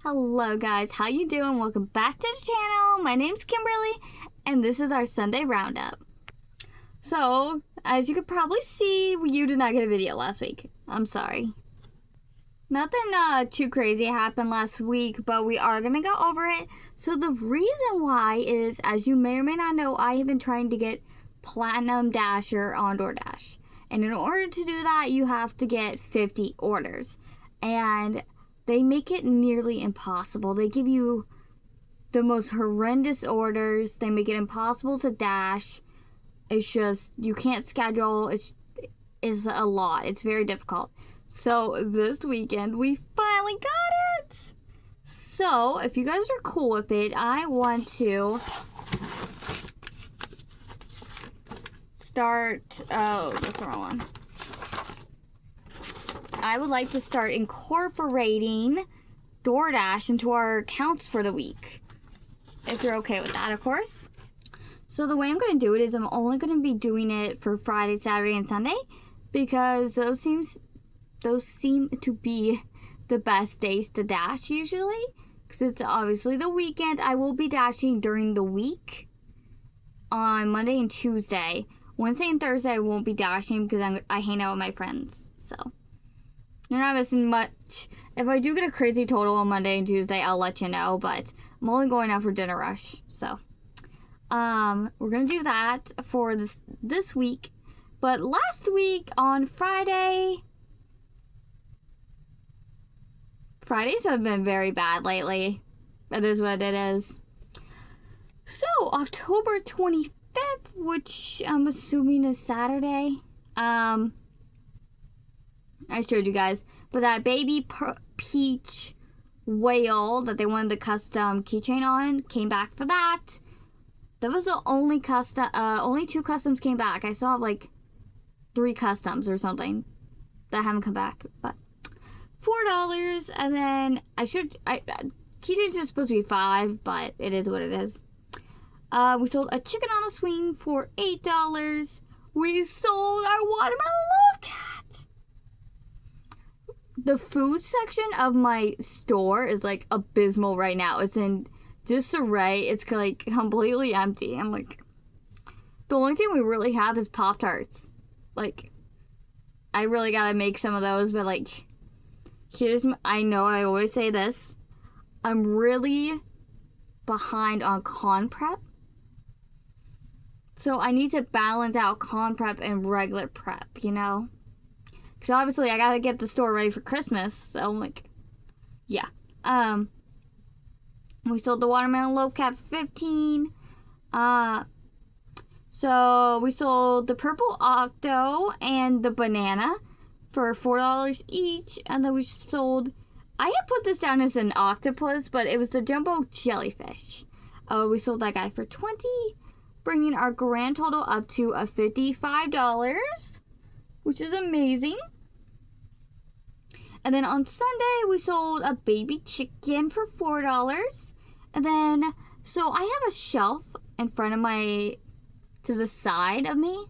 Hello guys, how you doing? Welcome back to the channel. My name's Kimberly and this is our Sunday roundup. So, as you could probably see, you did not get a video last week. I'm sorry. Nothing too crazy happened last week, but we are going to go over it. So the reason why is, as you may or may not know, I have been trying to get Platinum Dasher on DoorDash. And in order to do that, you have to get 50 orders. And they make it nearly impossible. They give you the most horrendous orders. They make it impossible to dash. It's just, you can't schedule. It's a lot. It's very difficult. So this weekend, we finally got it. So if you guys are cool with it, I want to start, oh, that's the wrong one. I would like to start incorporating DoorDash into our accounts for the week. If you're okay with that, of course. So the way I'm going to do it is I'm only going to be doing it for Friday, Saturday, and Sunday. Because those seem to be the best days to dash usually. Because it's obviously the weekend. I will be dashing during the week on Monday and Tuesday. Wednesday and Thursday I won't be dashing because I hang out with my friends. So you're not missing much. If I do get a crazy total on Monday and Tuesday, I'll let you know. But I'm only going out for dinner rush. So, we're going to do that for this week. But last week on Fridays have been very bad lately. That is what it is. So, October 25th, which I'm assuming is Saturday. I showed you guys, but that baby peach whale that they wanted the custom keychain on came back for that. That was the only custom. Only 2 customs came back. I saw like 3 customs or something that haven't come back. But $4, and then keychains are supposed to be $5, but it is what it is. We sold a chicken on a swing for $8. We sold our watermelon love cat. The food section of my store is like abysmal right now. It's in disarray. It's like completely empty. I'm like, the only thing we really have is Pop-Tarts. Like, I really gotta make some of those, but like, I know I always say this. I'm really behind on con prep. So I need to balance out con prep and regular prep, you know? Because obviously I gotta get the store ready for Christmas. So I'm like, yeah. We sold the watermelon loaf cap for $15. So we sold the purple octo and the banana for $4 each. And then we sold, I had put this down as an octopus, but it was the jumbo jellyfish. We sold that guy for $20, bringing our grand total up to $55, which is amazing. And then on Sunday, we sold a baby chicken for $4. And then, so I have a shelf in front of to the side of me.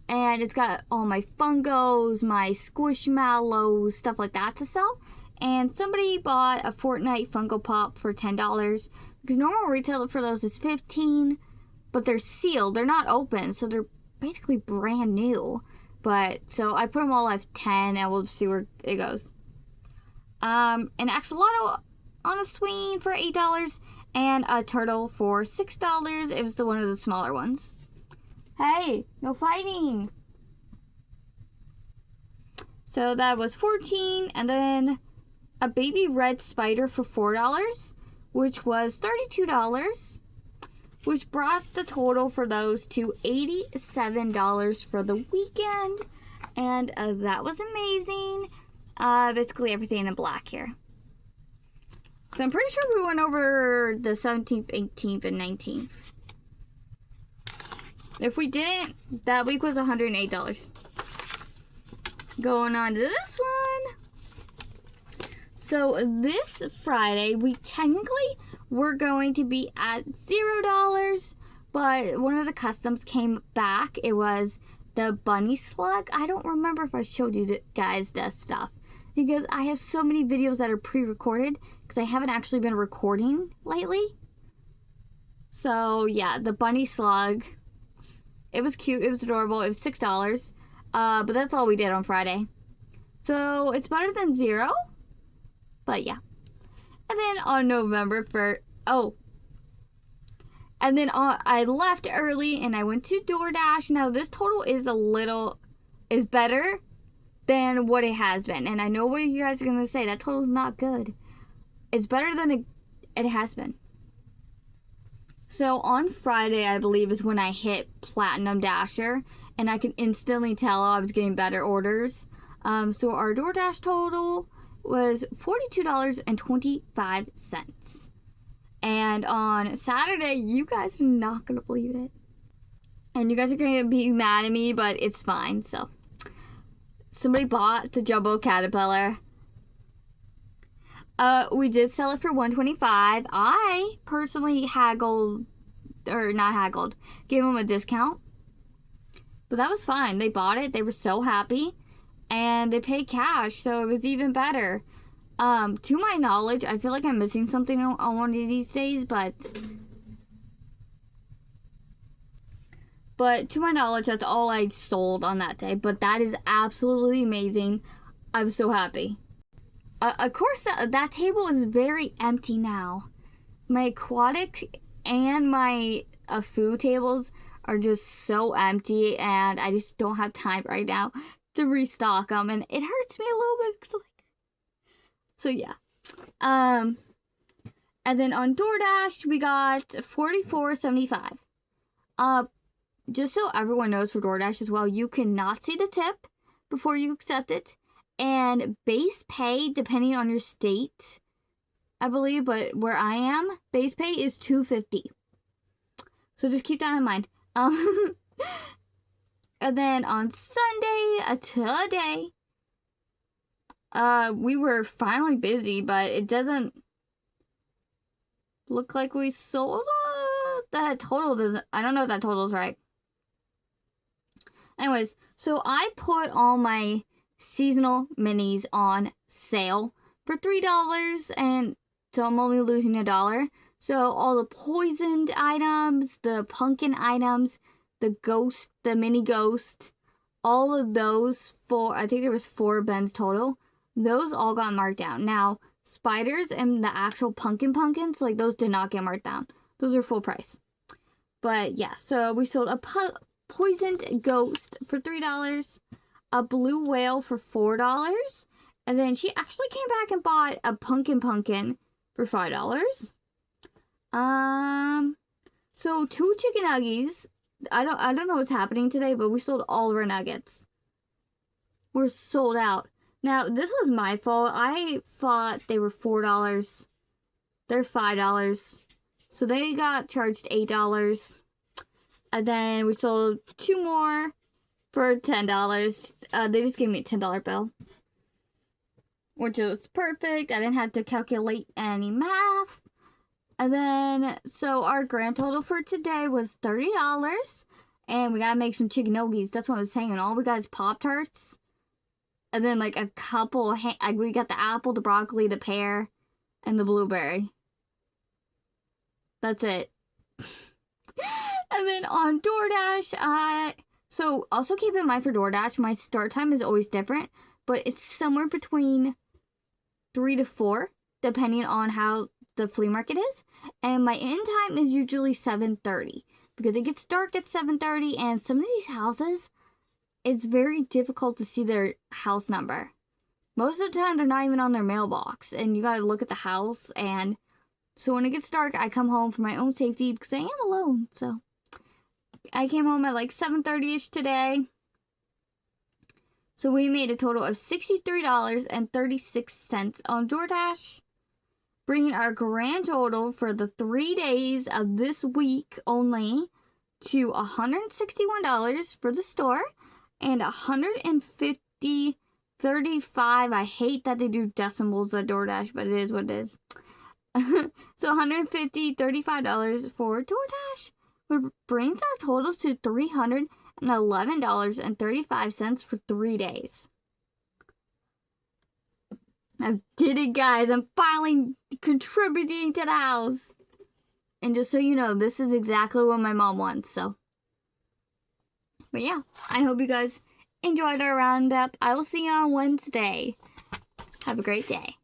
And it's got all my Fungos, my Squishmallows, stuff like that to sell. And somebody bought a Fortnite Funko Pop for $10. Because normal retail for those is $15. But they're sealed. They're not open. So they're basically brand new. But, so I put them all at 10, and we'll just see where it goes. An axolotl on a swing for $8, and a turtle for $6. It was one of the smaller ones. Hey, no fighting! So that was $14, and then a baby red spider for $4, which was $32. Which brought the total for those to $87 for the weekend. And that was amazing. Basically everything in black here. So I'm pretty sure we went over the 17th, 18th, and 19th. If we didn't, that week was $108. Going on to this one. So this Friday, we technically were going to be at $0, but one of the customs came back. It was the bunny slug. I don't remember if I showed you guys this stuff. because I have so many videos that are pre-recorded because I haven't actually been recording lately. So yeah, the bunny slug. It was cute. It was adorable. It was $6. But that's all we did on Friday. So it's better than 0. But yeah. And then on November 1st, and then I left early and I went to DoorDash. Now this total is better than what it has been. And I know what you guys are going to say. That total is not good. It's better than it has been. So on Friday, I believe, is when I hit Platinum Dasher. And I can instantly tell I was getting better orders. So our DoorDash total was $42.25. And on Saturday, you guys are not going to believe it. And you guys are going to be mad at me, but it's fine. So somebody bought the Jumbo Caterpillar. We did sell it for $125. I personally gave them a discount. But that was fine. They bought it. They were so happy. And they paid cash, so it was even better. To my knowledge, I feel like I'm missing something on one of these days, but to my knowledge, that's all I sold on that day. But that is absolutely amazing. I'm so happy. Of course, that table is very empty now. My aquatic and my food tables are just so empty, and I just don't have time right now to restock them, and it hurts me a little bit because so yeah. And then on DoorDash we got $44.75. Just so everyone knows, for DoorDash as well, you cannot see the tip before you accept it. And base pay, depending on your state, I believe, but where I am, base pay is $2.50. So just keep that in mind. And then on Sunday, today, we were finally busy, but it doesn't look like we sold that total doesn't. I don't know if that total is right. Anyways, so I put all my seasonal minis on sale for $3, and so I'm only losing $1. So all the poisoned items, the pumpkin items, the mini ghost, all of those I think there was 4 bins total. Those all got marked down. Now, spiders and the actual pumpkins, like those did not get marked down. Those are full price. But yeah, so we sold a poisoned ghost for $3, a blue whale for $4, and then she actually came back and bought a pumpkin for $5. So 2 chicken nuggies. I don't know what's happening today, but we sold all of our nuggets. We're sold out. Now, this was my fault. I thought they were $4. They're $5. So they got charged $8. And then we sold 2 more for $10. They just gave me a $10 bill, which was perfect. I didn't have to calculate any math. And then, so our grand total for today was $30. And we gotta make some chicken nuggies. That's what I was saying. All we got is Pop-Tarts. And then like a couple, we got the apple, the broccoli, the pear, and the blueberry. That's it. And then on DoorDash, so also keep in mind for DoorDash, my start time is always different, but it's somewhere between 3 to 4, depending on how the flea market is. And my end time is usually 7:30, because it gets dark at 7:30, and some of these houses, it's very difficult to see their house number. Most of the time, they're not even on their mailbox, and you gotta look at the house. And so when it gets dark, I come home for my own safety because I am alone. So I came home at like 7:30ish today. So we made a total of $63.36 on DoorDash, bringing our grand total for the 3 days of this week only to $161 for the store and $150.35. I hate that they do decimals at DoorDash, but it is what it is. So $150.35 for DoorDash, which brings our totals to $311.35 for 3 days. I did it, guys. I'm finally contributing to the house. And just so you know, this is exactly what my mom wants, so. But yeah, I hope you guys enjoyed our roundup. I will see you on Wednesday. Have a great day.